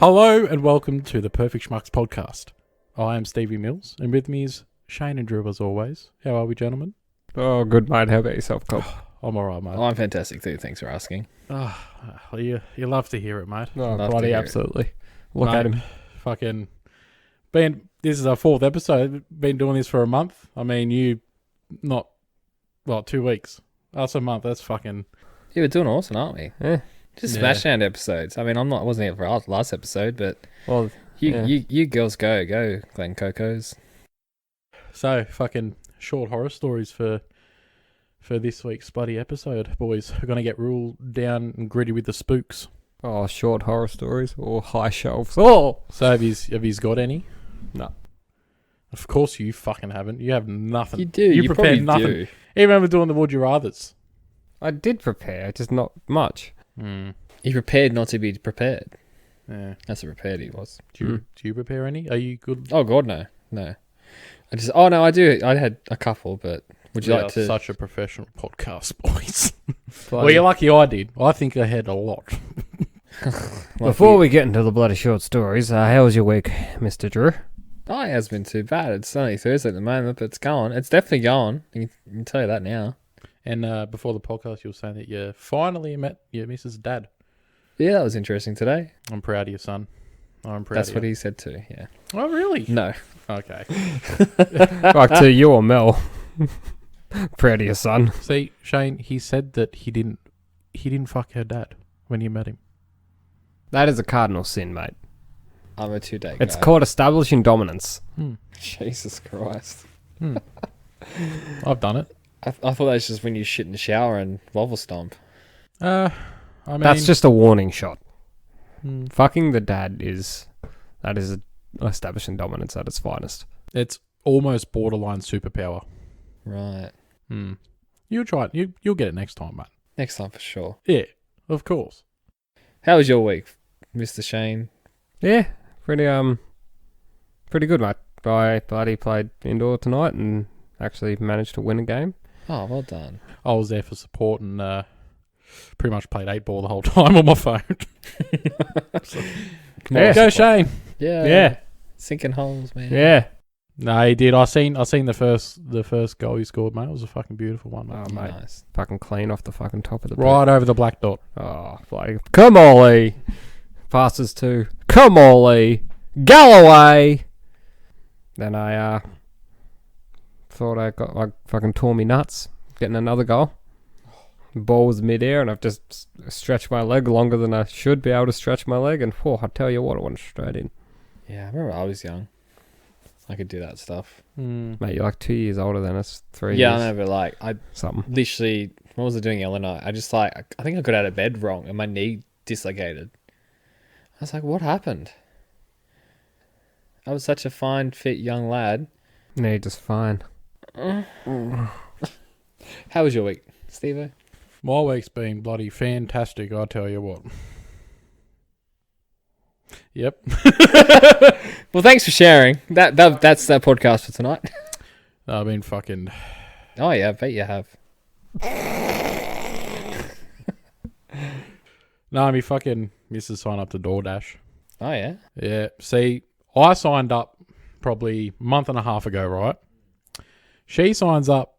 Hello and welcome to the Perfect Schmucks podcast. I am Stevie Mills and with me is Shane and Drew as always. How are we, gentlemen? Oh, good, mate. How about yourself, Cobb? I'm alright, mate. Oh, I'm fantastic too. Thanks for asking. You love to hear it, mate. Oh, Love bloody to hear absolutely. Look Mate, at him. Fucking this is our fourth episode. Been doing this for a month. I mean, 2 weeks. That's a month. That's fucking... Yeah, we're doing awesome, aren't we? Yeah. Just Yeah. smash down episodes. I mean, I wasn't here for our last episode, but Well, you girls go, Glen Cocos. So, fucking short horror stories for this week's bloody episode, boys. We're going to get real down and gritty with the spooks. oh, short horror stories or high shelves. Oh, So have you got any? no. Of course you fucking haven't. You have nothing. You do. You You prepared probably nothing. do. Even when we're doing the Would You Rathers. I did prepare, just not much. You prepared not to be prepared. Yeah. That's what prepared he was. Do you prepare any? Are you good? Oh God, no. I do. I had a couple, but would you We like are to? Such a professional podcast, boys. Bloody- Well, you're lucky I did. I think I had a lot. Before we get into the bloody short stories, how was your week, Mr. Drew? Oh, it hasn't been too bad. It's only Thursday at the moment, but it's going. It's definitely going. I can tell you that now. And before the podcast, you were saying that you finally met your Mrs. Dad. Yeah, that was interesting today. I'm proud of you, son. I'm proud That's of what you. he said too. Yeah. Oh, really? No. Okay. Back to you or Mel. Proud of your son. See, Shane, he said that he didn't fuck her dad when you met him. That is a cardinal sin, mate. I'm a 2-day guy. It's called establishing dominance. Jesus Christ. I've done it. I thought that was just when you shit in the shower and wobble stomp. I mean, That's just a warning shot. Hmm. Fucking the dad that is establishing dominance at its finest. It's almost borderline superpower. Right. You'll try it. You'll get it next time, mate. Next time for sure. Yeah, of course. How was your week, Mr. Shane? Yeah, pretty good, mate. I bloody played indoor tonight and actually managed to win a game. Oh, well done. I was there for support and pretty much played 8-ball the whole time on my phone. Yeah. Go Shane. Yeah. Sinking holes, man. Yeah. No, he did. I seen the first goal he scored, mate. It was a fucking beautiful one, mate. Oh, mate. Nice. Fucking clean off the fucking top of the Right over the black dot. Oh, bloody. Come on, Lee. Passes to come on, Lee. Galloway. Then I thought I fucking tore me nuts getting another goal. The ball was midair and I've just stretched my leg longer than I should be able to stretch my leg, and I tell you what, it went straight in. Yeah, I remember I was young. I could do that stuff. Mate, you're like 2 years older than us, 3 Yeah, years. I know, but like, I Something. literally, what was I doing the other night? I think I got out of bed wrong and my knee dislocated. I was like, what happened? I was such a fine, fit young lad. No, just fine. How was your week, Steve-O? My week's been bloody fantastic, I tell you what. Yep. Well, thanks for sharing. That's that podcast for tonight. I've been fucking... Oh yeah, I bet you have. No, me fucking missus signed up to Doordash. Oh yeah. Yeah. See, I signed up probably a month and a half ago, right? She signs up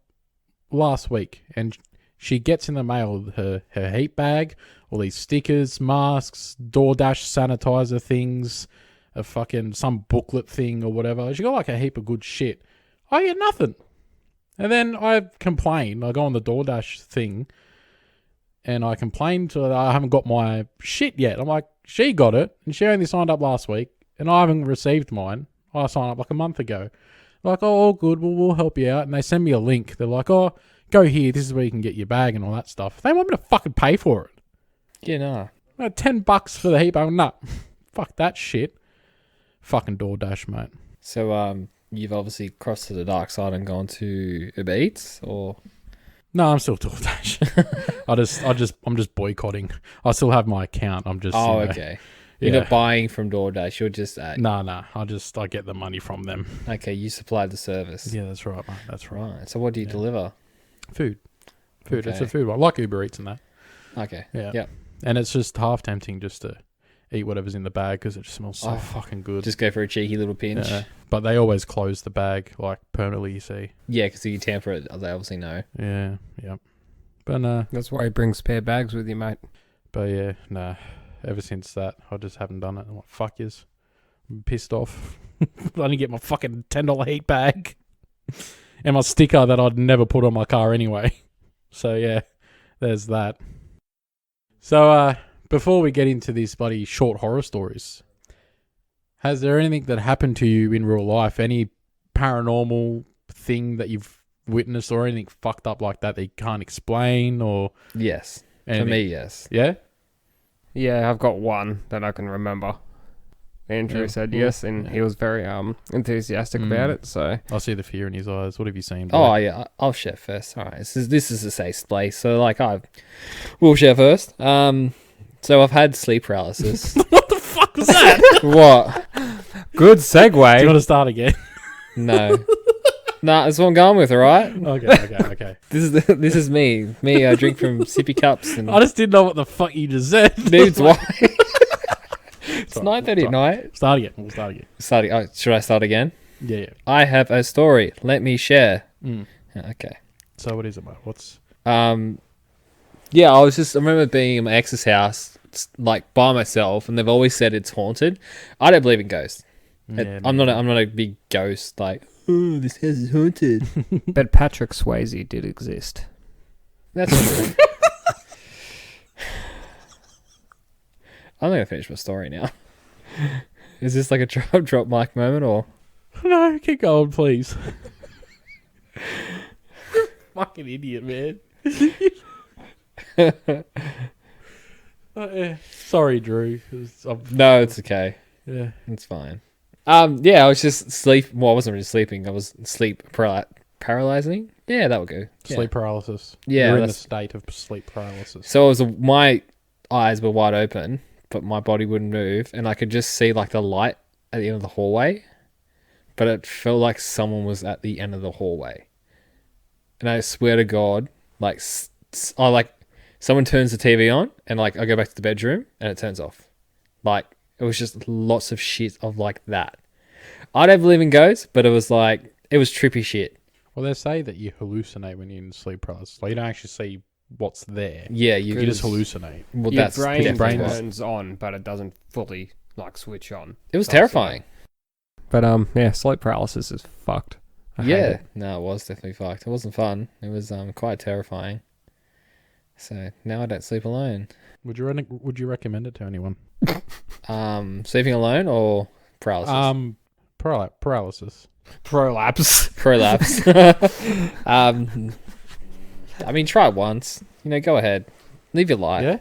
last week and she gets in the mail her heat bag, all these stickers, masks, DoorDash sanitizer things, a fucking some booklet thing or whatever. She got like a heap of good shit. I get nothing. And then I complain. I go on the DoorDash thing and I complain to her that I haven't got my shit yet. I'm like, she got it and she only signed up last week and I haven't received mine. I signed up like a month ago. Like, oh, all good, we'll help you out. And they send me a link. They're like, oh, go here. This is where you can get your bag and all that stuff. They want me to fucking pay for it. Yeah, no. $10 for the heap. I'm nah, fuck that shit. Fucking DoorDash, mate. So you've obviously crossed to the dark side and gone to Uber Eats, or No, I'm still DoorDash. I'm just boycotting. I still have my account. I'm just. oh, you know, okay. You're yeah. not buying from DoorDash. You're just Nah. I get the money from them. okay. You supplied the service. Yeah, that's right, mate. That's right. Right. So what do you deliver? Food. It's a Okay. food one. Like Uber Eats and that. Okay. Yeah. Yep. And it's just half tempting just to. eat whatever's in the bag because it just smells so fucking good. Just go for a cheeky little pinch. Yeah. But they always close the bag like permanently. You see. Yeah, because if you tamper it, they obviously know. Yeah. Yep. But That's why he brings spare bags with you, mate. But yeah, nah. Ever since that, I just haven't done it. I'm like, fuck yous. I'm pissed off. I didn't get my fucking $10 heat bag and my sticker that I'd never put on my car anyway. So yeah, there's that. So before we get into these bloody short horror stories, has there anything that happened to you in real life? Any paranormal thing that you've witnessed or anything fucked up like that you can't explain or Yes. anything? For me, yes. Yeah? Yeah, I've got one that I can remember. Andrew said yes, and he was very enthusiastic about it. So I see the fear in his eyes. What have you seen, boy? Oh yeah, I'll share first. All right, this is a safe place, so like I will share first. So I've had sleep paralysis. What the fuck was that? What? good Do you segue. want to start again? No. Nah, that's what I'm going with. All right. Okay. This is me. I drink from sippy cups and I just didn't know what the fuck you just said. dudes. Why? It's Sorry, 9:30 at night. Start again. We'll start again. Starting. Oh, should I start again? Yeah. I have a story. Let me share. Mm. Okay. So what is it, mate? What's... Yeah, I remember being in my ex's house, like by myself, and they've always said it's haunted. I don't believe in ghosts. I'm not a big ghost, like, oh, this house is haunted. But Patrick Swayze did exist. That's true. I'm not going to finish my story now. Is this like a drop mic moment or? No, keep going, please. Fucking idiot, man. Yeah. Sorry, Drew. No, it's okay. Yeah. It's fine. Yeah, I was just Well, I wasn't really sleeping. I was sleep paralyzing. Yeah, that would go. Yeah. Sleep paralysis. Yeah, You're in the state of sleep paralysis. So my eyes were wide open, but my body wouldn't move, and I could just see like the light at the end of the hallway, but it felt like someone was at the end of the hallway. And I swear to God, someone turns the TV on, and like I go back to the bedroom, and it turns off. Like it was just lots of shit of like that. I don't believe in ghosts, but it was trippy shit. Well, they say that you hallucinate when you're in sleep paralysis. Like you don't actually see what's there. Yeah, You just hallucinate. Well, Your that's brain brain turns on, but it doesn't fully like switch on. It was terrifying. But yeah, sleep paralysis is fucked. I hate it. No, it was definitely fucked. It wasn't fun. It was quite terrifying. So now I don't sleep alone. Would you recommend it to anyone? Sleeping alone or paralysis? Paralysis. Prolapse. Prolapse. I mean, try it once. Go ahead. Live your life. Yeah.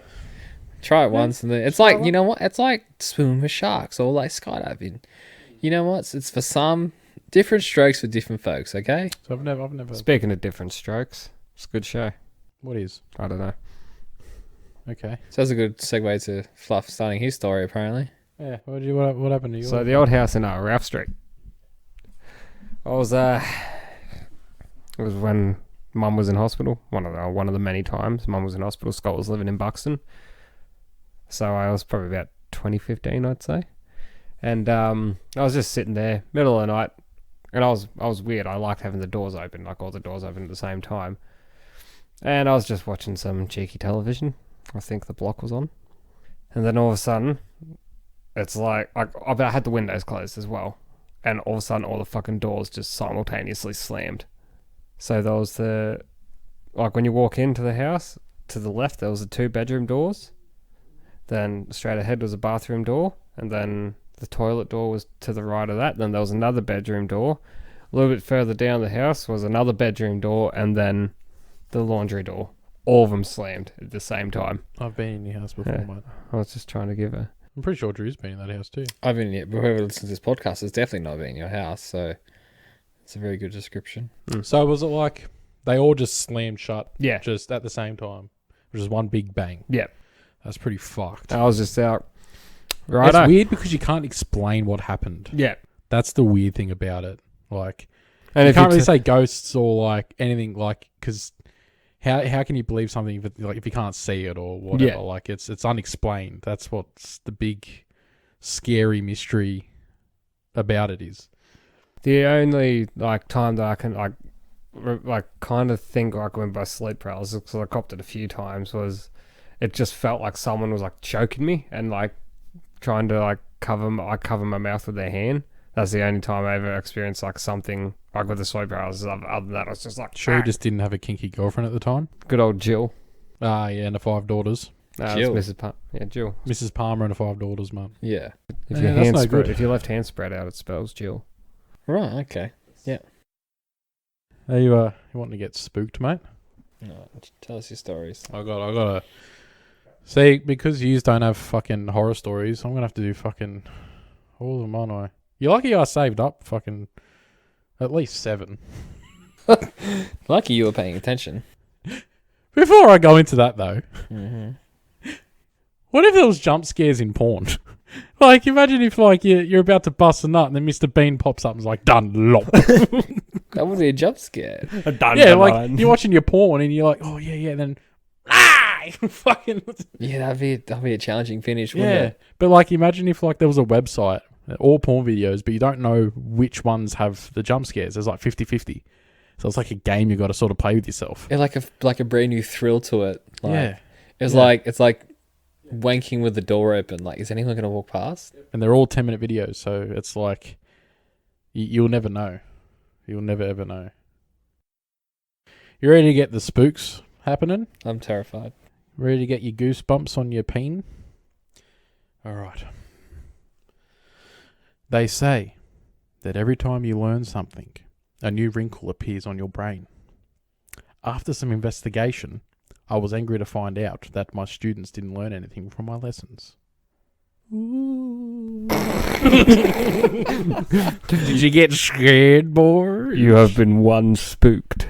Try it once, and then it's like, you know what? It's like swimming with sharks or like skydiving. You know what? It's for some different strokes for different folks. Okay. So I've never. Speaking of different strokes, it's a good show. What is? I don't know. Okay. So that's a good segue to Fluff starting his story. Apparently. Yeah. What happened to you? So the old house in Ralph Street. It was when Mum was in hospital. One of the many times Mum was in hospital. Scott was living in Buxton. So I was probably about 2015, I'd say. And I was just sitting there, middle of the night, and I was weird. I liked having the doors open, like all the doors open at the same time. And I was just watching some cheeky television. I think The Block was on. And then all of a sudden, it's like I had the windows closed as well. And all of a sudden, all the fucking doors just simultaneously slammed. So there was when you walk into the house, to the left, there was the 2 bedroom doors. Then straight ahead was a bathroom door. And then the toilet door was to the right of that. Then there was another bedroom door. A little bit further down the house was another bedroom door. And then the laundry door. All of them slammed at the same time. I've been in your house before, mate. I was just trying to give a... I'm pretty sure Drew's been in that house too. I've been in it. Whoever listens to this podcast has definitely not been in your house. So it's a very good description. So was it like they all just slammed shut? Yeah. Just at the same time, which is one big bang. Yeah. That's pretty fucked. I was just out. Right. It's weird because you can't explain what happened. Yeah. That's the weird thing about it. Like, And you if can't really say ghosts or like anything, like, because how can you believe something if you can't see it or whatever? Yeah. Like it's unexplained. That's what's the big scary mystery about it is. The only like time that I can like kind of think like when by sleep paralysis, because I copped it a few times, was it just felt like someone was like choking me and like trying to like cover my mouth with their hand. That's the only time I ever experienced like something like with the sleep paralysis. Other than that, I was just like, Sure, you just didn't have a kinky girlfriend at the time. good old Jill. Ah, yeah, and the 5 daughters. Jill. Mrs. Jill. Mrs. Palmer and the 5 daughters, man. Yeah. If Yeah, your that's hand no spread, good. if your left hand spread out, it spells Jill. Right. Okay. Are you wanting to get spooked, mate? No, tell us your stories. I gotta see, because you don't have fucking horror stories. I'm gonna have to do fucking all of them, aren't I? You're lucky I saved up fucking at least 7. Lucky you were paying attention. Before I go into that though, Mm-hmm. what if there was jump scares in porn? Like, imagine if like you're about to bust a nut and then Mr. Bean pops up and is like, done, lop. That would be a jump scare. Yeah, like you're watching your porn and you're like, oh yeah, and then fucking Yeah, that'd be a challenging finish, wouldn't yeah. it? But like, imagine if like there was a website, all porn videos, but you don't know which ones have the jump scares. There's like 50-50. So it's like a game you got to sort of play with yourself. Yeah, like a brand new thrill to it. Like, Yeah, It's Yeah. like wanking with the door open. Like, is anyone gonna walk past? and they're all 10-minute videos, so it's like you'll never know. You'll never ever know. You ready to get the spooks happening? I'm terrified. Ready to get your goosebumps on your peen? All right. They say that every time you learn something, a new wrinkle appears on your brain. After some investigation, I was angry to find out that my students didn't learn anything from my lessons. Did you get scared, boy? You have been one spooked.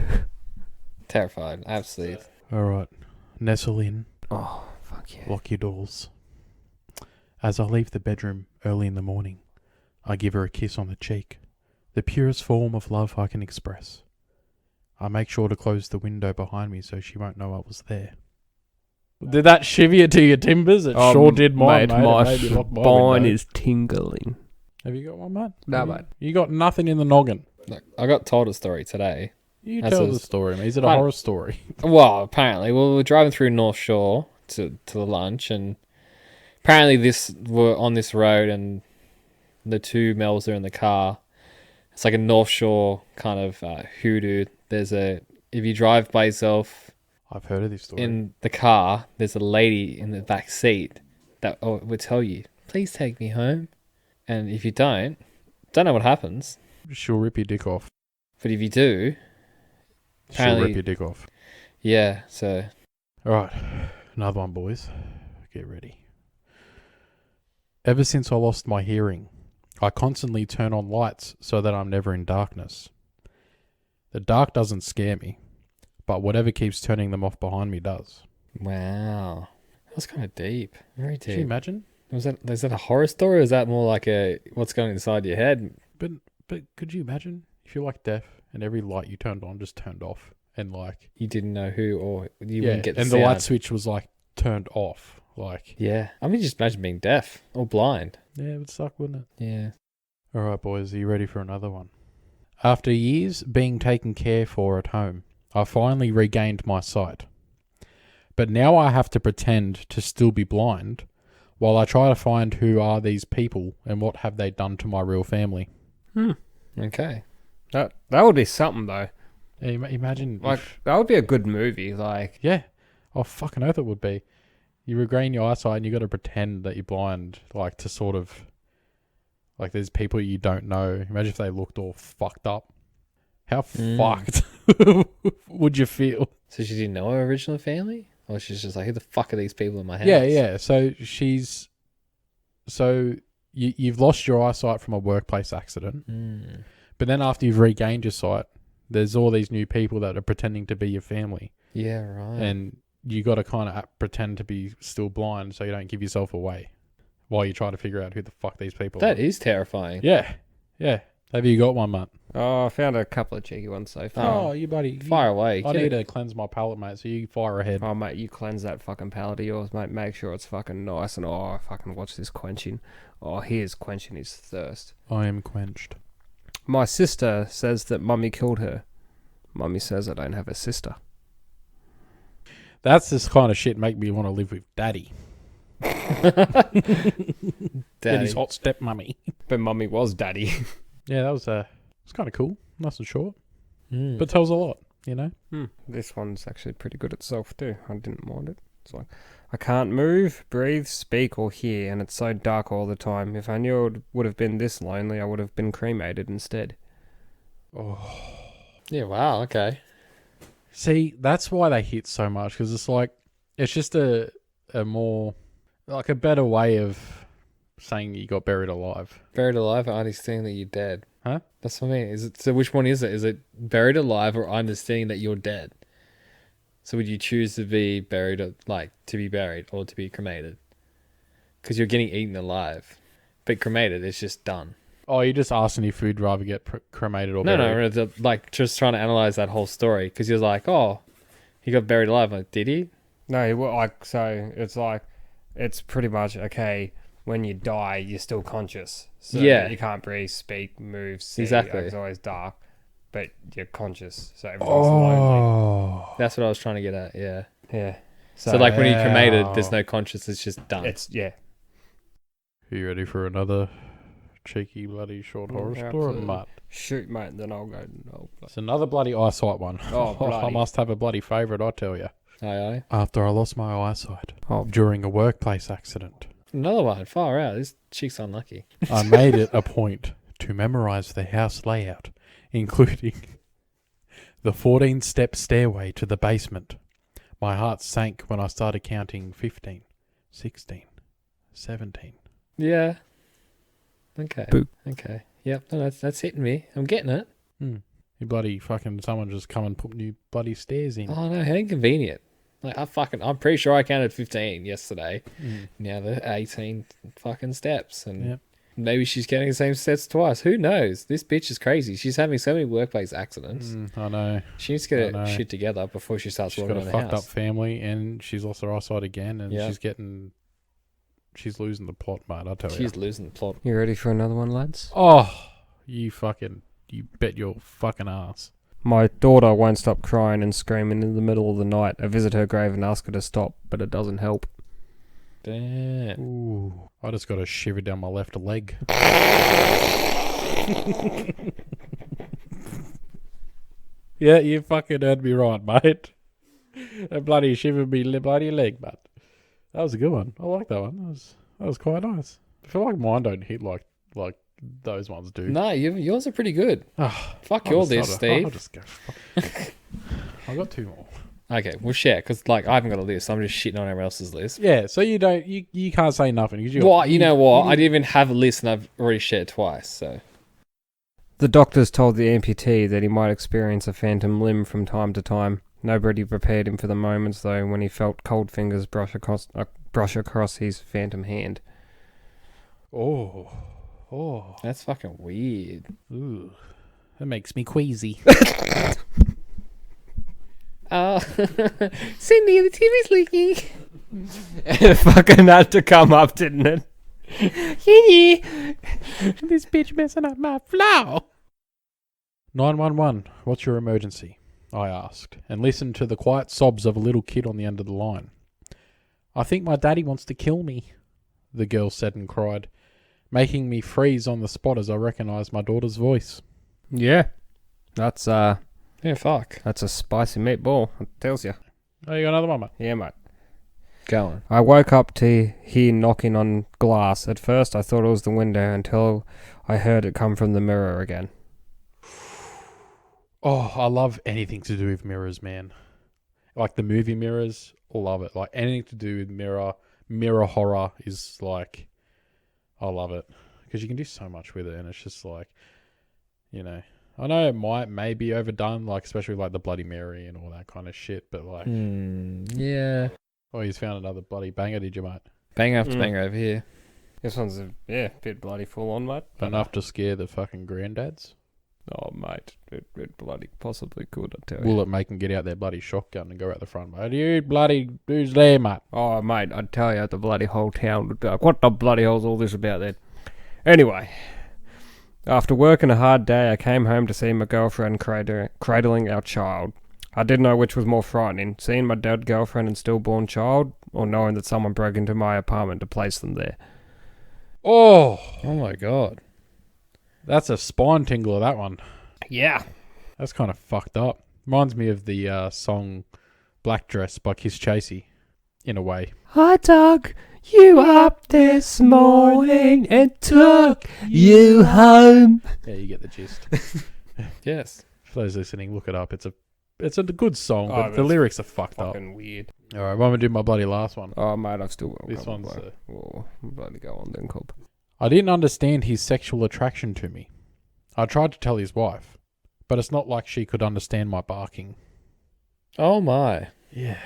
Terrified. Absolutely. All right. Nestle in. Oh, fuck yeah. Lock your doors. As I leave the bedroom early in the morning, I give her a kiss on the cheek, the purest form of love I can express. I make sure to close the window behind me so she won't know I was there. Did that shiver you to your timbers? It sure did mine, mate. My It made me lock my spine window. is tingling. Have you got one, mate? No, Have you- mate. You got nothing in the noggin. Look, I got told a story today. You That's tell a- the story, mate. Is it a I- horror story? Well, apparently, we were driving through North Shore to the lunch, and apparently we're on this road, and the two males are in the car. It's like a North Shore kind of hoodoo. If you drive by yourself I've heard of this story. in the car, there's a lady in the back seat that would tell you, "Please take me home." And if you don't know what happens. She'll rip your dick off. But if you do, She'll Apparently- rip your dick off. yeah. So All right, another one, boys. Get ready. Ever since I lost my hearing, I constantly turn on lights so that I'm never in darkness. The dark doesn't scare me, but whatever keeps turning them off behind me does. wow, that's kind of deep. Very Can you deep. imagine? Is that a horror story, or is that more like what's going inside your head? But could you imagine if you're like deaf and every light you turned on just turned off, and like You didn't know who, or you yeah, wouldn't get the and sound. the light switch was like turned off. Like Yeah, I mean, just imagine being deaf or blind. yeah, it would suck, wouldn't it? Yeah. All right, boys, are you ready for another one? After years being taken care for at home, I finally regained my sight. But now I have to pretend to still be blind while I try to find who are these people and what have they done to my real family. Okay. That would be something though. Yeah, imagine, Like if- that would be a good movie. Like yeah, oh fucking earth it would be. You regain your eyesight and you got to pretend that you're blind, like to sort of, like there's people you don't know. Imagine if they looked all fucked up. How fucked would you feel? So she didn't know her original family, or she's just like, "Who the fuck are these people in my house?" Yeah. So you've lost your eyesight from a workplace accident, Mm. but then after you've regained your sight, there's all these new people that are pretending to be your family, Yeah. Right. and you got to kind of pretend to be still blind so you don't give yourself away while you try to figure out who the fuck these people that are. is terrifying. Yeah. Have you got one, mate? Oh, I found a couple of cheeky ones so far. Oh, you buddy. Fire away. I need to cleanse my palate, mate, so you fire ahead. Oh, mate, you cleanse that fucking palate of yours, mate. Make sure it's fucking nice. And, I fucking watch this quenching. Oh, here's quenching his thirst. I am quenched. My sister says that Mummy killed her. Mummy says I don't have a sister. That's this kind of shit make me want to live with Daddy. Get his hot step mummy. But Mummy was Daddy. Yeah, that was it's kind of cool. Nice and short. Mm. But tells a lot, you know? This one's actually pretty good itself, too. I didn't mind it. It's like, I can't move, breathe, speak, or hear, and it's so dark all the time. If I knew it would have been this lonely, I would have been cremated instead. Oh. Yeah, wow, okay. See, that's why they hit so much, because it's like, it's just a more, like a better way of saying you got buried alive. Buried alive or understanding that you're dead? Huh? That's what I mean. So which one is it? Is it buried alive or understanding that you're dead? So would you choose to be buried, like to be buried or to be cremated? Because you're getting eaten alive. But cremated, it's just done. Oh, you're just asking if you'd rather get cremated or buried? No, like just trying to analyze that whole story. Because you're like, oh, he got buried alive. Like, did he? No, so it's like, it's pretty much, okay, when you die, you're still conscious. So Yeah. you can't breathe, speak, move, see. Exactly. It's always dark, but you're conscious. So everything's lonely. Oh. That's what I was trying to get at, yeah. Yeah. So like when you're cremated, Wow. there's no conscience, it's just done. Yeah. Are you ready for another cheeky bloody short horror story, Absolutely. mate? Shoot, mate, then I'll go. It's another bloody eyesight one. Oh, I bloody. must have a bloody favourite, I tell you. Aye. After I lost my eyesight Oh. during a workplace accident, Another one, far out. This chick's unlucky. I made it a point to memorise the house layout, including the 14-step stairway to the basement. My heart sank when I started counting 15, 16, 17. Yeah. Okay. Boo. Okay. Yep. No, that's hitting me. I'm getting it. You bloody fucking someone just come and put new bloody stairs in. Oh no, how inconvenient. Like I'm pretty sure I counted 15 yesterday. Mm. Now the 18 fucking steps, and Yep. maybe she's counting the same steps twice. Who knows? This bitch is crazy. She's having so many workplace accidents. I know. She needs to get I know. her shit together before she starts She's working got on a the fucked house. up family, and she's lost her eyesight again, and Yeah. she's losing the plot, mate. I tell you. She's losing the plot. You ready for another one, lads? Oh, you bet your fucking ass. My daughter won't stop crying and screaming in the middle of the night. I visit her grave and ask her to stop, but it doesn't help. Damn. Ooh, I just got a shiver down my left leg. Yeah, you fucking heard me right, mate. That bloody shivered me bloody leg, but that was a good one. I like that one. That was quite nice. I feel like mine don't hit like those ones do. No, yours are pretty good. Ah, Fuck I'll your just- list, I'll Steve. just go. I got two more. Okay, we'll share because like I haven't got a list. I'm just shitting on everyone else's list. Yeah, so you can't say nothing. 'Cause Well, you know what? I didn't even have a list, and I've already shared twice. So The doctors told the amputee that he might experience a phantom limb from time to time. Nobody prepared him for the moments, though, when he felt cold fingers brush across his phantom hand. Oh, that's fucking weird. ooh, that makes me queasy. Cindy, the TV's leaking. It fucking had to come up, didn't it? This bitch messing up my flow. 911, what's your emergency? I asked, and listened to the quiet sobs of a little kid on the end of the line. I think my daddy wants to kill me, the girl said and cried, making me freeze on the spot as I recognised my daughter's voice. Yeah. That's Yeah, fuck. a spicy meatball. It tells you. Oh, you got another one, mate? Yeah, mate. Go on. I woke up to hear knocking on glass. At first, I thought it was the window until I heard it come from the mirror again. Oh, I love anything to do with mirrors, man. Like the movie mirrors, love it. Like anything to do with mirror horror is like, I love it. Because you can do so much with it, and it's just like, you know, I know it may be overdone, like especially like the Bloody Mary and all that kind of shit, but like, Yeah. oh, he's found another bloody banger, did you, mate? Banger after banger over here. This one's a bit bloody full on, mate. Enough to scare the fucking granddads. Oh, mate, it bloody possibly could, I tell you. Will it make them get out their bloody shotgun and go out the front, mate? You bloody, who's there, mate? Oh, mate, I'd tell you, the bloody whole town would be like, what the bloody hell's all this about then? Anyway, after working a hard day, I came home to see my girlfriend cradling our child. I didn't know which was more frightening, seeing my dead girlfriend and stillborn child, or knowing that someone broke into my apartment to place them there. Oh, my God. that's a spine tingler, that one. Yeah. That's kind of fucked up. Reminds me of the song Black Dress by Kiss Chasey, in a way. I dug you up this morning and took you home. Yeah, you get the gist. Yes. For those listening, look it up. It's a good song, Oh, but the lyrics are fucked up. Fucking weird. All right, I'm going to do my bloody last one. Oh, mate, I've still got This one's... bloody go on then, Cobb. I didn't understand his sexual attraction to me. I tried to tell his wife, but it's not like she could understand my barking. Oh, my. Yeah.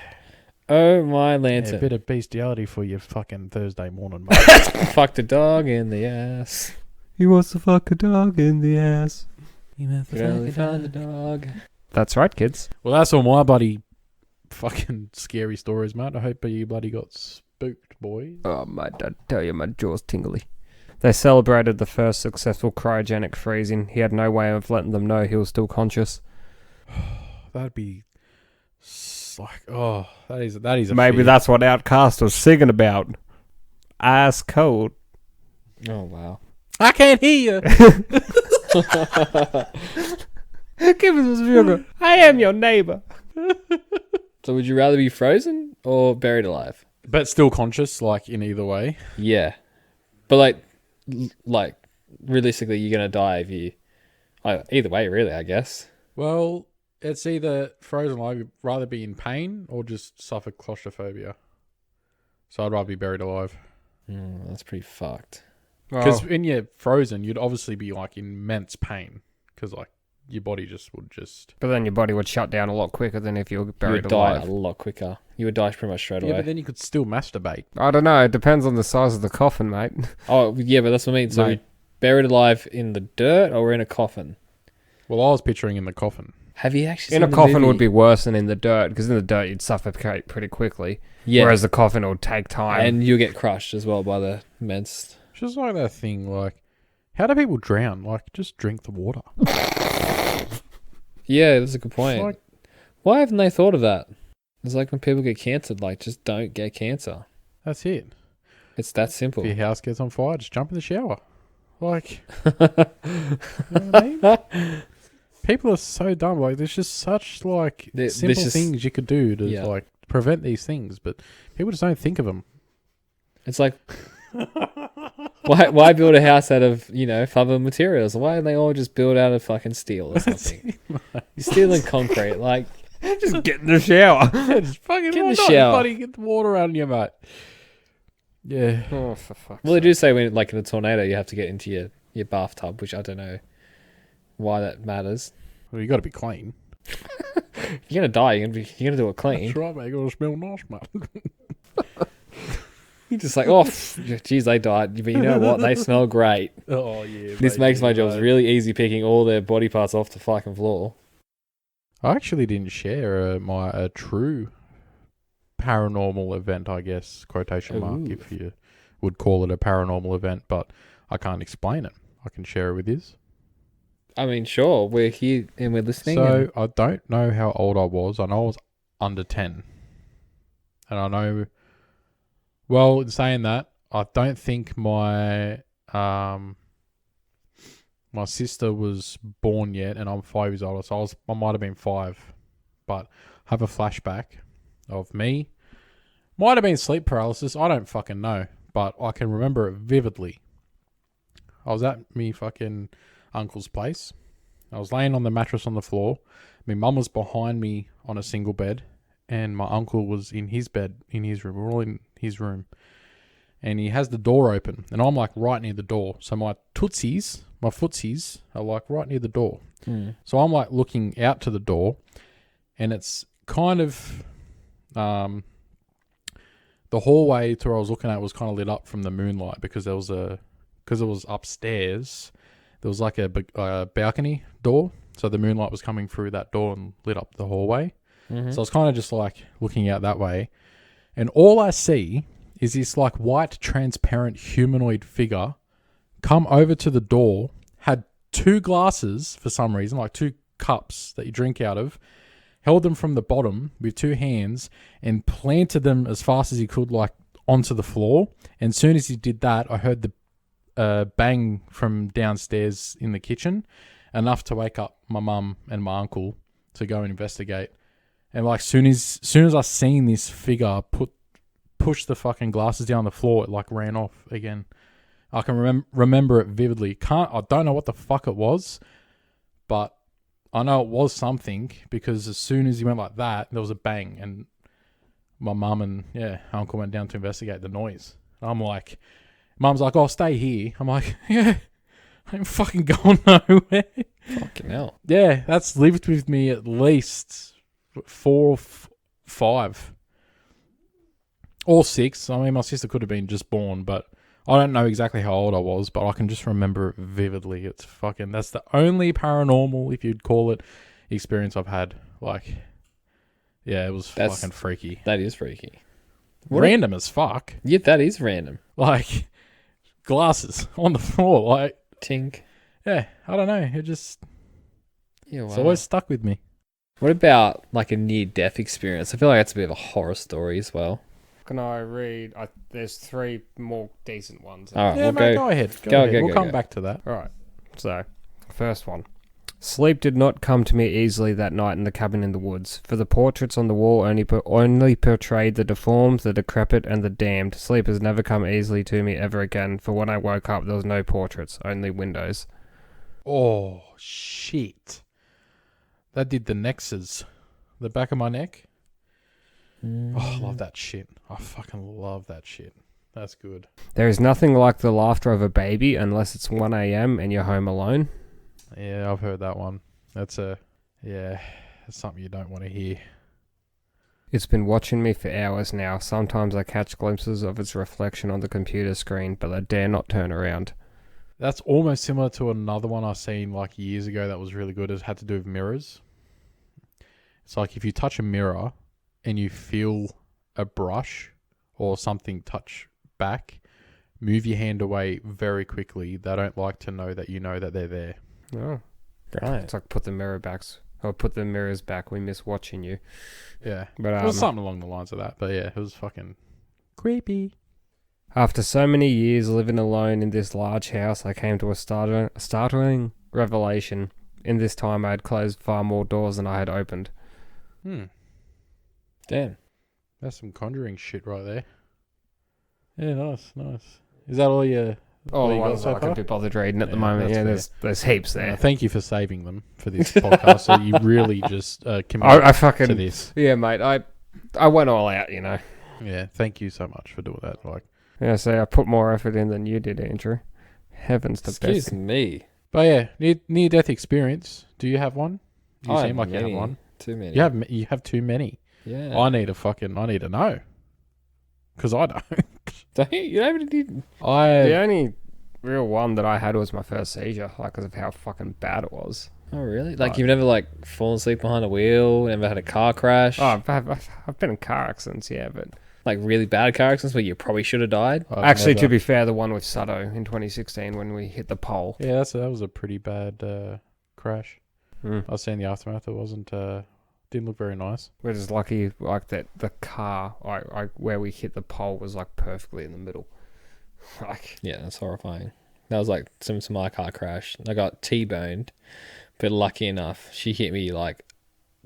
Oh, my Yeah, lantern. a bit of bestiality for your fucking Thursday morning, mate. Fucked a dog in the ass. He wants to fuck a dog in the ass. You really found the dog. That's right, kids. Well, that's all my bloody fucking scary stories, mate. I hope you bloody got spooked, boy. Oh, mate, I tell you, my jaw's tingly. They celebrated the first successful cryogenic freezing. He had no way of letting them know he was still conscious. That'd be like, oh, that is a Maybe fear. that's what Outcast was singing about. Ice cold. Oh, wow. I can't hear you. Give us a sugar. I am your neighbor. So would you rather be frozen or buried alive? But still conscious, like in either way. Yeah. But like realistically, you're going to die if you... either way, really, I guess. Well, it's either frozen alive, you'd rather be in pain or just suffer claustrophobia. So I'd rather be buried alive. That's pretty fucked. Because when you're frozen, you'd obviously be like in immense pain. Because like your body would just... But then your body would shut down a lot quicker than if you were You buried would die alive. a lot quicker. You would die pretty much straight Yeah, away. but then you could still masturbate. I don't know. It depends on the size of the coffin, mate. Oh, yeah, but that's what I mean. So Mate. we're buried alive in the dirt or we're in a coffin? Well, I was picturing in the coffin. Have you actually In seen a the coffin movie? would be worse than in the dirt, because in the dirt you'd suffocate pretty quickly. Yeah. Whereas the coffin would take time. And you'll get crushed as well by the immense... It's just like that thing, like, how do people drown? Like, just drink the water. Yeah, that's a good point. It's like, Why haven't they thought of that? It's like when people get cancer, like, just don't get cancer. that's it. It's that simple. If your house gets on fire, just jump in the shower. Like, you know what I mean? People are so dumb. Like, there's just such, like, There's simple just- things you could do to, Yeah. like, prevent these things. But people just don't think of them. It's like, why build a house out of, other materials? Why don't they all just build out of fucking steel or something? You're stealing concrete. Like, just get in the shower. Just fucking Get in why the not? shower. Buddy, get the water out of your mate. Yeah. Oh, for fuck's well, they do say when, like, in a tornado, you have to get into your bathtub, which I don't know why that matters. Well, you got to be clean. You're gonna die. You're gonna do it clean. That's right, mate. You got to smell nice, mate. You're just like, oh, geez, they died. But you know what? They smell great. Oh, yeah. This makes my job really easy picking all their body parts off the fucking floor. I actually didn't share my true paranormal event, I guess, quotation mark, Ooh. if you would call it a paranormal event, but I can't explain it. I can share it with you. I mean, sure, we're here and we're listening. So I don't know how old I was. I know I was under 10. And I know, well, in saying that, I don't think my my sister was born yet, and I'm 5 years older, so I might have been 5. But I have a flashback of me. Might have been sleep paralysis. I don't fucking know, but I can remember it vividly. I was at me fucking uncle's place. I was laying on the mattress on the floor. My mum was behind me on a single bed, and my uncle was in his bed in his room. We're all in his room, and he has the door open, and I'm like right near the door. So my footsies are like right near the door. So I'm like looking out to the door, and it's kind of the hallway to where I was looking at was kind of lit up from the moonlight because it was upstairs. There was like a balcony door, so the moonlight was coming through that door and lit up the hallway. Mm-hmm. So I was kind of just like looking out that way, and all I see is this like white transparent humanoid figure come over to the door, had 2 glasses for some reason, like 2 cups that you drink out of, held them from the bottom with 2 hands and planted them as fast as he could, like onto the floor. And as soon as he did that, I heard the bang from downstairs in the kitchen, enough to wake up my mum and my uncle to go and investigate. And like soon as I seen this figure push the fucking glasses down the floor, it like ran off again. I can remember it vividly. I don't know what the fuck it was, but I know it was something because as soon as he went like that, there was a bang, and my mum and uncle went down to investigate the noise. I'm like, mum's like, "Oh, stay here." I'm like, "Yeah, I ain't fucking going nowhere." Fucking hell. Yeah, that's lived with me at least 4 or 5. Or 6. I mean, my sister could have been just born, but I don't know exactly how old I was, but I can just remember it vividly. It's fucking... That's the only paranormal, if you'd call it, experience I've had. Like, yeah, it was fucking freaky. That is freaky. Random as fuck. Yeah, that is random. Like, glasses on the floor. Like, Tink. yeah, I don't know. It just... Yeah, wow. It's always stuck with me. What about like a near-death experience? I feel like that's a bit of a horror story as well. Can I read? There's 3 more decent ones. All right, Yeah, we'll mate, go. go ahead. Go, We'll come go. back to that. All right. So, first one. Sleep did not come to me easily that night in the cabin in the woods, for the portraits on the wall only portrayed the deformed, the decrepit, and the damned. Sleep has never come easily to me ever again, for when I woke up there was no portraits, only windows. Oh, shit. That did the nexus. The back of my neck. Oh, I love that shit. I fucking love that shit. That's good. There is nothing like the laughter of a baby unless it's 1 a.m. and you're home alone. Yeah, I've heard that one. That's something you don't want to hear. It's been watching me for hours now. Sometimes I catch glimpses of its reflection on the computer screen, but I dare not turn around. That's almost similar to another one I seen like years ago that was really good. It had to do with mirrors. It's like if you touch a mirror and you feel a brush or something touch back, move your hand away very quickly. They don't like to know that you know that they're there. Oh, Right. it's like put the mirrors back. We miss watching you. Yeah. But It was something along the lines of that. But yeah, it was fucking creepy. after so many years living alone in this large house, I came to a startling revelation. In this time, I had closed far more doors than I had opened. Damn. That's some conjuring shit right there. Yeah, nice. Is that all you... Oh, the you got ones so I can far? be bothered reading at the Yeah, moment. that's Yeah, there's heaps there. Thank you for saving them for this podcast. So you really just committed I fucking to this. Yeah, mate. I went all out, you know. Yeah, thank you so much for doing that. Like, Yeah, so I put more effort in than you did, Andrew. Heavens to Excuse best. me. but yeah, near death experience. Do you have one? You I seem have like you many. have one. Too many. You have too many. Yeah. I need to know. Because I don't. Don't you? You don't even The only real one that I had was my first seizure, like, because of how fucking bad it was. Oh, really? Like, Right. you've never, like, fallen asleep behind a wheel? Never had a car crash? Oh, I've been in car accidents, yeah, but... Like, really bad car accidents where you probably should have died? Actually, to be fair, the one with Sutto in 2016 when we hit the pole. Yeah, that was a pretty bad crash. Mm. I seen the aftermath. It wasn't... didn't look very nice. We're just lucky, like, that the car, where we hit the pole was, like, perfectly in the middle. Like... Yeah, that's horrifying. That was, like, similar to my car crash. I got T-boned, but lucky enough, she hit me, like,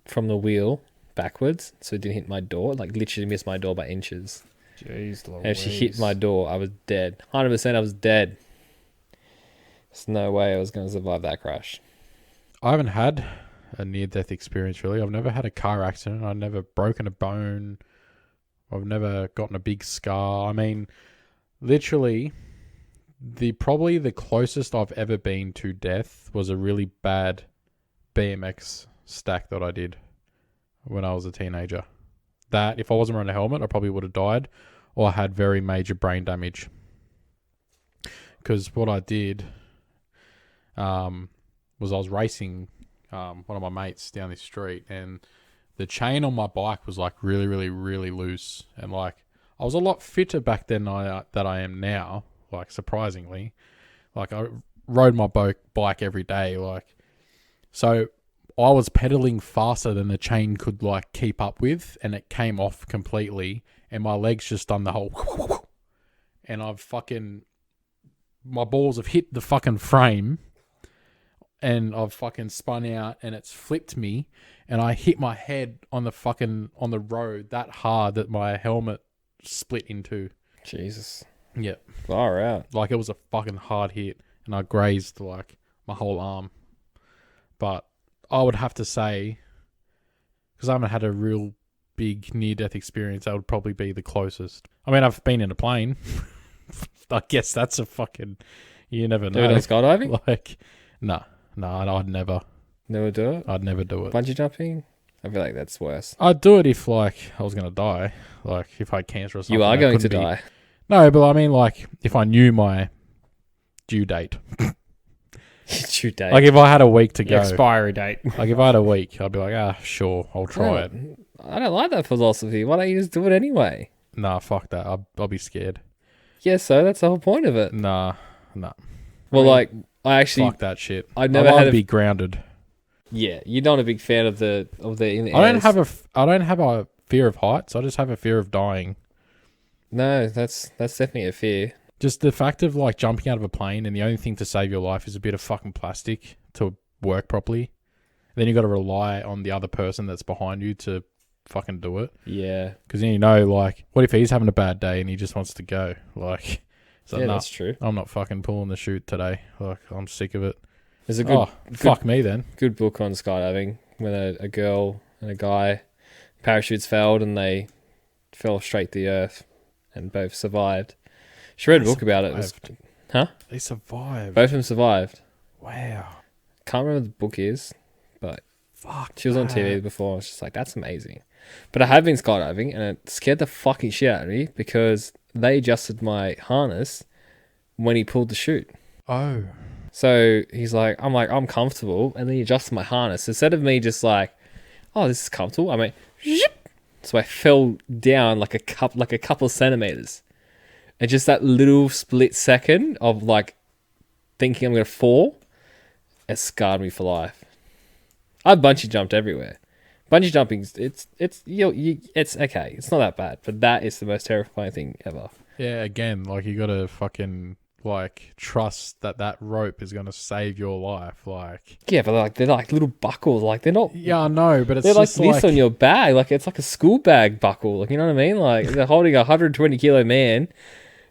from the wheel backwards, so it didn't hit my door. Like, literally missed my door by inches. Jeez, Louise. And if she hit my door, I was dead. 100% I was dead. There's no way I was going to survive that crash. I haven't had a near-death experience, really. I've never had a car accident. I've never broken a bone. I've never gotten a big scar. I mean, literally, probably the closest I've ever been to death was a really bad BMX stack that I did when I was a teenager. That, if I wasn't wearing a helmet, I probably would have died. or I had very major brain damage. Because what I did was I was racing one of my mates down this street, and the chain on my bike was like really, really, really loose, and like I was a lot fitter back then that I am now. Like surprisingly, like I rode my bike every day, like so I was pedaling faster than the chain could like keep up with, and it came off completely, and my legs just done the whole, and my balls have hit the fucking frame, and I've fucking spun out, and it's flipped me, and I hit my head on the road that hard that my helmet split in two. Jesus. Yeah. Far out. Like it was a fucking hard hit, and I grazed like my whole arm. But I would have to say, because I haven't had a real big near-death experience, that would probably be the closest. I mean, I've been in a plane. I guess that's a fucking... You never know. Do it on skydiving? Like, no, I'd never. Never do it? I'd never do it. Bungee jumping? I feel like that's worse. I'd do it if, like, I was going to die. Like, if I had cancer or something. You are going to die. No, but I mean, like, if I knew my due date. Due date. Like, if I had a week to Your go. expiry date. Like, if I had a week, I'd be like, sure, I'll try it. I don't like that philosophy. Why don't you just do it anyway? Nah, fuck that. I'll be scared. Yeah, so that's the whole point of it. Nah. Well, I mean, like, I actually... Fuck that shit. I've never I want had to be grounded. Yeah, you're not a big fan of the in the I don't airs. have a fear of heights. I just have a fear of dying. No, that's definitely a fear. Just the fact of like jumping out of a plane and the only thing to save your life is a bit of fucking plastic to work properly. Then you got to rely on the other person that's behind you to fucking do it. Yeah. Because then you know, like, what if he's having a bad day and he just wants to go? Like, so That's true. I'm not fucking pulling the chute today. Like, I'm sick of it. There's a good Fuck me then. good book on skydiving when a girl and a guy parachutes failed and they fell straight to the earth and both survived. She read a book about it. They survived. Both of them survived. Wow. Can't remember what the book is, but Fuck. she was on TV before. I was just like, that's amazing. But I have been skydiving and it scared the fucking shit out of me because they adjusted my harness when he pulled the chute. Oh. So I'm comfortable, and then he adjusted my harness. Instead of me just like, oh, this is comfortable, I went, zip. So I fell down like a couple of centimeters. And just that little split second of like thinking I'm gonna fall, it scarred me for life. I bungee jumped everywhere. Bungee jumping, it's okay. It's not that bad, but that is the most terrifying thing ever. Yeah, again, like you gotta fucking like trust that rope is gonna save your life. Like, Yeah, but they're like little buckles. Like they're not. yeah, I know, but it's They're like just this on your bag. Like it's like a school bag buckle. Like you know what I mean? Like they're holding a 120 kilo man,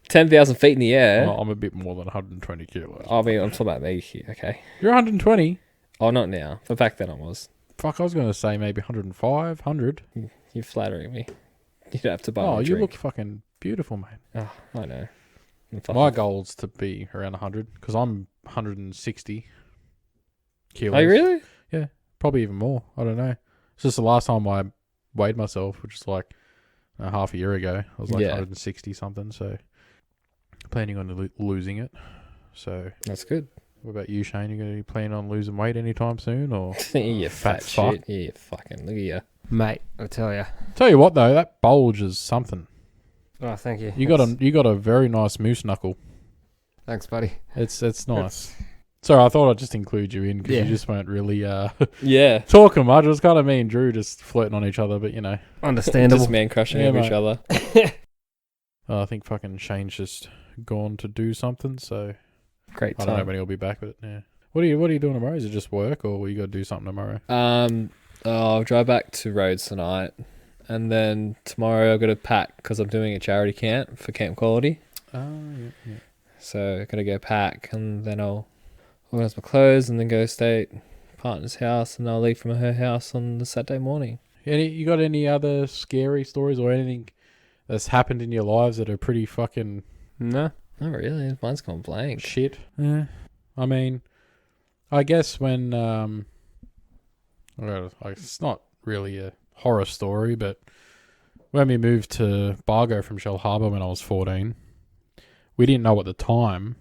10,000 feet in the air. Well, I'm a bit more than 120 kilos. I mean, I'm talking about me here. Okay. You're 120. Oh, not now, but back then I was. Fuck, I was gonna say maybe 105, 100. You're flattering me. You don't have to buy Oh, me a you drink. look fucking beautiful, mate. Oh, I know. My goal's to be around 100 because I'm 160 kilos. Oh, really? Probably even more. I don't know. It's just the last time I weighed myself, which is like half a year ago. I was like 160 something. So planning on losing it. So That's good. what about you, Shane? You going to be planning on losing weight anytime soon, or You fat fat fuck? shit. Yeah, you fucking look at you. Mate, I tell you. Tell you what though, that bulge is something. Oh, thank you. You got a very nice moose knuckle. Thanks, buddy. It's nice. Sorry, I thought I'd just include you in because Yeah. you just weren't really Yeah. talking much. It was kind of me and Drew just flirting on each other, but you know. Understandable. Just man crushing Yeah, over mate. each other. I think fucking Shane's just gone to do something, so Great I don't know time. when he'll be back. But yeah, what are you doing tomorrow? Is it just work, or you got to do something tomorrow? I'll drive back to Rhodes tonight, and then tomorrow I've got to pack because I'm doing a charity camp for Camp Quality. Oh, yeah. So I've got to go pack, and then I'll organise my clothes, and then go stay at partner's house, and I'll leave from her house on the Saturday morning. You got any other scary stories or anything that's happened in your lives that are pretty fucking No. Not really. Mine's gone blank. shit? I mean, I guess when well, it's not really a horror story, but when we moved to Bargo from Shell Harbour when I was 14, we didn't know at the time,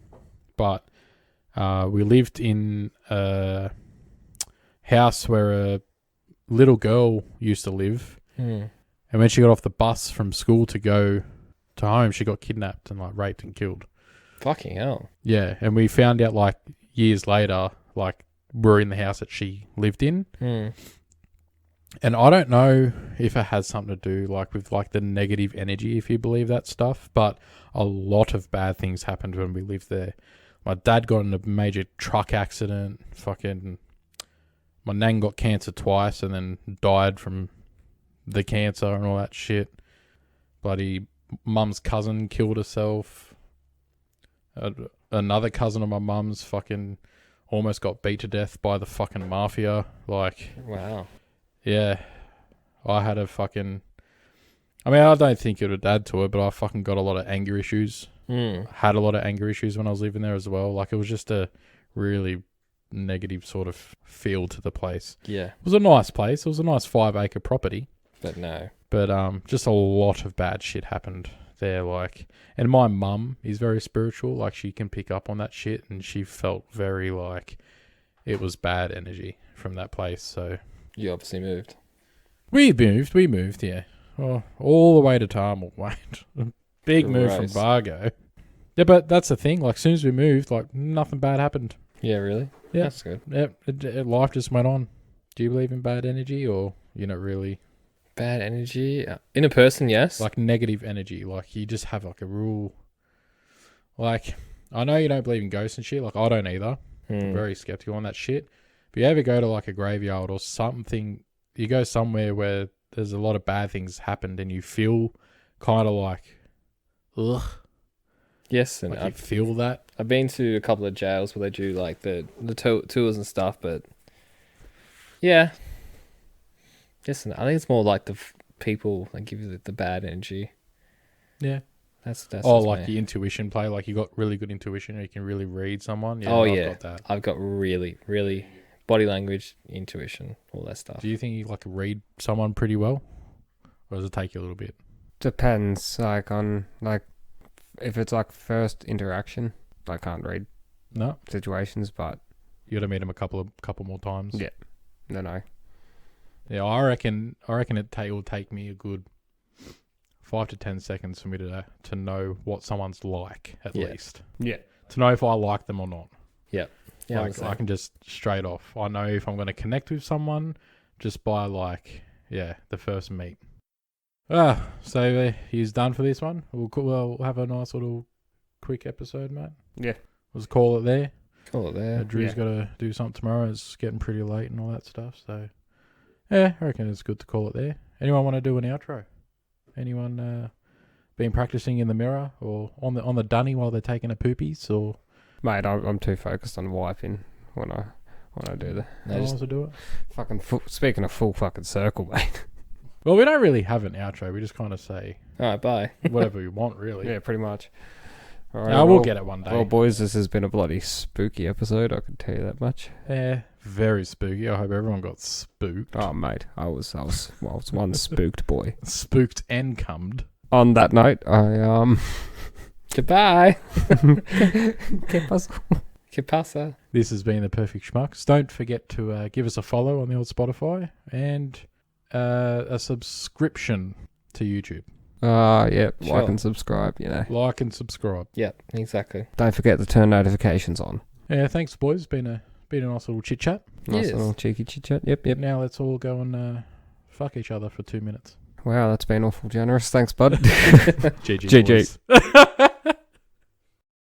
but we lived in a house where a little girl used to live. Mm. And when she got off the bus from school to go to home, she got kidnapped and like raped and killed. Fucking hell. Yeah, and we found out like years later, like we're in the house that she lived in. Mm. And I don't know if it has something to do like with like the negative energy, if you believe that stuff, but a lot of bad things happened when we lived there. My dad got in a major truck accident. Fucking, my nan got cancer twice and then died from the cancer and all that shit. Bloody mum's cousin killed herself. Another cousin of my mum's fucking almost got beat to death by the fucking mafia. Like, Wow. yeah, I had a fucking... I mean, I don't think it would add to it, but I fucking got a lot of anger issues. Mm. Had a lot of anger issues when I was living there as well. Like, it was just a really negative sort of feel to the place. Yeah. It was a nice place. It was a nice 5-acre property. But no. But just a lot of bad shit happened there. Like, and my mum is very spiritual. Like, she can pick up on that shit, and she felt very like it was bad energy from that place. So You obviously moved. we moved, yeah. Oh, all the way to Tarmal, mate. Big move from Gross. Bargo. Yeah, but that's the thing. Like, as soon as we moved, like, nothing bad happened. Yeah, really? Yeah. That's good. Yeah, life just went on. Do you believe in bad energy, or you're not really? Bad energy? In a person, yes. Like, negative energy. Like, you just have, like, a rule. Like, I know you don't believe in ghosts and shit. Like, I don't either. I'm very skeptical on that shit. But you ever go to, like, a graveyard or something, you go somewhere where there's a lot of bad things happened and you feel kind of like, ugh. Yes, and Like, you feel that. I've been to a couple of jails where they do like the tours and stuff, but yeah. Yes, and I think it's more like the people that give you the bad energy. Yeah. That's Oh, just like me. the intuition play. Like, you got really good intuition, or you can really read someone. Yeah, Oh, I've yeah. got that. I've got really, really body language, intuition, all that stuff. Do you think you like read someone pretty well, or does it take you a little bit? Depends, like, on, like, if it's, like, first interaction, I can't read No, situations, but, you got to meet them a couple more times. Yeah. no. Yeah, I reckon it will take me a good 5 to 10 seconds for me to know what someone's like, at Yeah. least. Yeah. To know if I like them or not. Yeah, Like, I can just straight off. I know if I'm going to connect with someone just by, like, the first meet. So he's done for this one. We'll have a nice little quick episode, mate. Yeah. Let's call it there. Call it there. Drew's got to do something tomorrow. It's getting pretty late and all that stuff. So, yeah, I reckon it's good to call it there. Anyone want to do an outro? Anyone been practicing in the mirror or on the dunny while they're taking a poopies? Or Mate, I'm too focused on wiping when I do the No, just, to do it? fucking speaking of full fucking circle, mate. Well, we don't really have an outro. We just kind of say all right, bye. whatever we want, really. Yeah, pretty much. All right, We'll get it one day. Well, boys, this has been a bloody spooky episode. I can tell you that much. Yeah, very spooky. I hope everyone got spooked. Oh, mate, I was one spooked boy. Spooked and cummed. On that note, I Goodbye. ¿Qué pasó? ¿Qué pasa? This has been The Perfect Schmucks. Don't forget to give us a follow on the old Spotify and a subscription to YouTube. Yeah, Sure. like and subscribe, you know. Like and subscribe. Yeah, exactly. Don't forget to turn notifications on. Yeah, thanks, boys. Been a nice little chit chat. Nice Yes. little cheeky chit chat. Yep. Now let's all go and fuck each other for 2 minutes. Wow, that's been awful generous. Thanks, bud. GG. GG. boys.